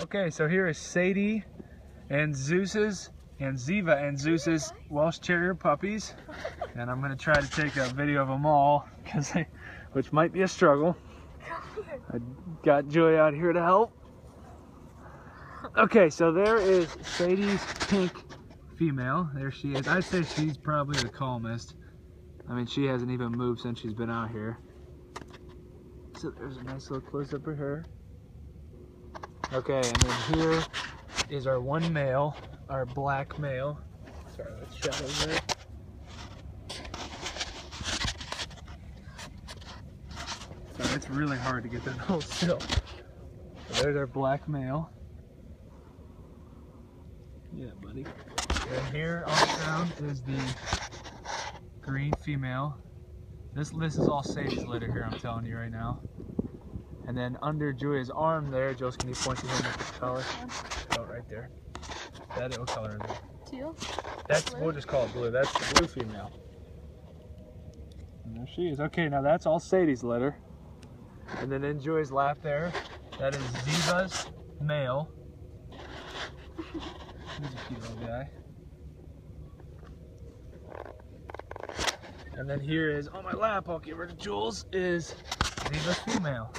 Okay, so here is Sadie and Zues and Zeeva and Zues Welsh Terrier puppies, and I'm gonna try to take a video of them all, which might be a struggle. I got Joy out here to help. Okay, so there is Sadie's pink female. There she is. I'd say she's probably the calmest. I mean, she hasn't even moved since she's been out here. So there's a nice little close up of her. Okay, and then here is our one male, our black male. Sorry, let's shadow there. Sorry, it's really hard to get that hold still. So there's our black male. Yeah, buddy. And here on the ground is the green female. This is all Sadie's litter here, I'm telling you right now. And then under Julia's arm there, Jules, can you point to him with the color? Oh, right there. What color is it? Teal? We'll just call it blue. That's the blue female. And there she is. Okay, now that's all Sadie's litter. And then in Joy's lap there, that is Zeva's male. He's a cute little guy. And then here is, on my lap, I'll give her to Jules, is Zeva's female.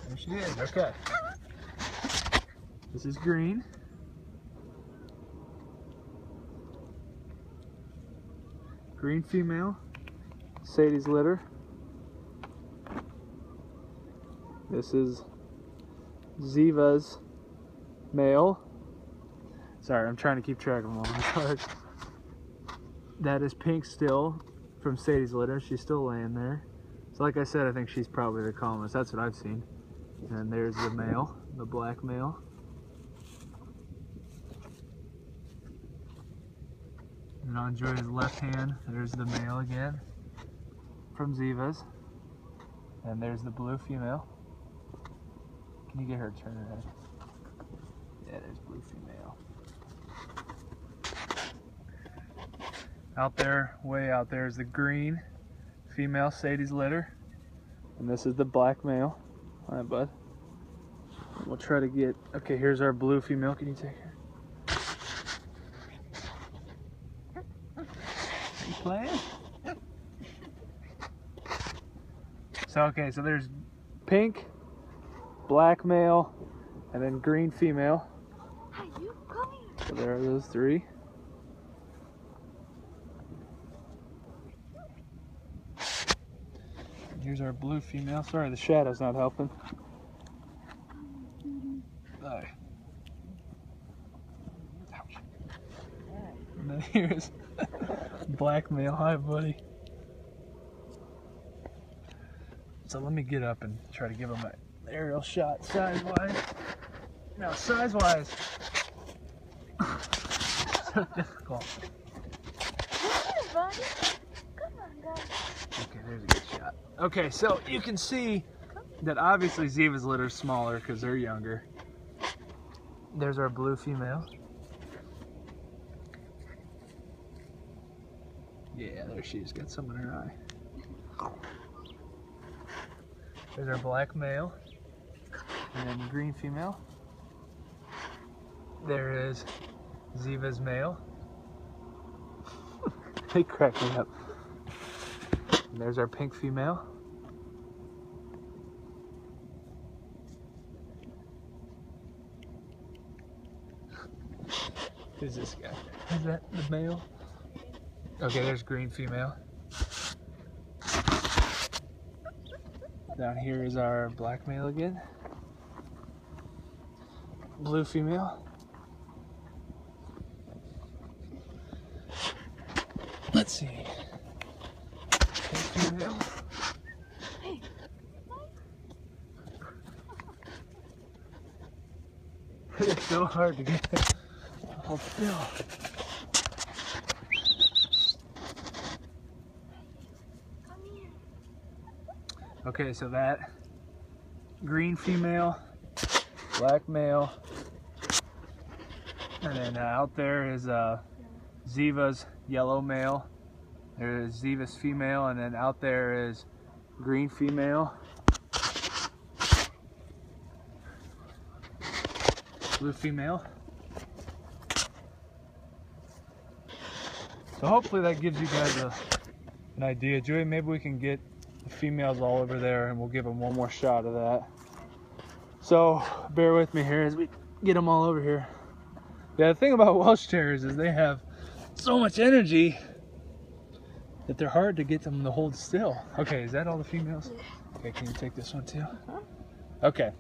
There she is, okay. This is green. Green female, Sadie's litter. This is Zeva's male. Sorry, I'm trying to keep track of them all. I'm sorry. That is pink still from Sadie's litter. She's still laying there. So like I said, I think she's probably the calmest. That's what I've seen. And there's the male, the black male. And on Joy's left hand, there's the male again from Zeva's. And there's the blue female. Can you get her to turn her head? Yeah, there's blue female. Out there, way out there, is the green female, Sadie's litter. And this is the black male. All right, bud. We'll try to get, okay, here's our blue female. Can you take her? Are you playing? So, okay, so there's pink, black male, and then green female. So there are those three. Here's our blue female. Sorry, the shadow's not helping. Ouch. And then here's black male. Hi, buddy. So let me get up and try to give him an aerial shot size-wise. Now, size-wise, so difficult. Okay, there's a good shot. Okay, so you can see that obviously Zeva's litter is smaller because they're younger. There's our blue female. Yeah, there she is. Got some in her eye. There's our black male. And then green female. There is Zeva's male. They crack me up. And there's our pink female. Who's this guy? Is that the male? Okay, there's green female. Down here is our black male again. Blue female. Let's see. Pink female. It's so hard to get there. Hold still. Okay, so that green female, black male, and then out there is Zeva's yellow male. There's Zeva's female, and then out there is green female. blue female. So hopefully that gives you guys an idea. Joey, maybe we can get the females all over there and we'll give them one more shot of that. So bear with me here as we get them all over here. Yeah, the thing about Welsh Terriers is they have so much energy that they're hard to get them to hold still. Okay, is that all the females? Okay, can you take this one too? Okay,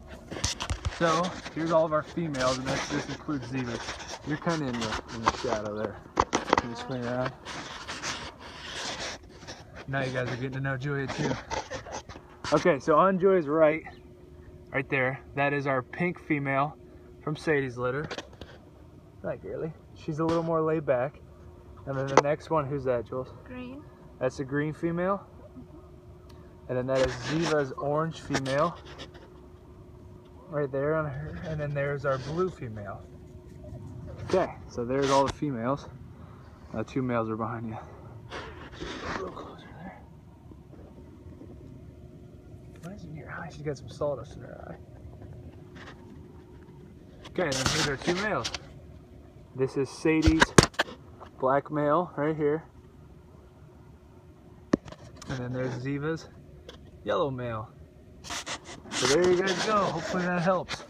so here's all of our females, and this includes Zeeva. You're kind of in the shadow there. Can you swing around? Now you guys are getting to know Julia too. Okay, so on Julia's right there, that is our pink female from Sadie's litter. Not really. She's a little more laid back. And then the next one, who's that, Jules? Green. That's a green female. And then that is Zeva's orange female. Right there on her. And then there's our blue female. Okay, so there's all the females. 2 males are behind you. A little closer there. What is in your eye? She's got some sawdust in her eye. Okay, and then here's our 2 males. This is Sadie's black male right here. And then there's Zeva's yellow male. So there you guys go. Hopefully that helps.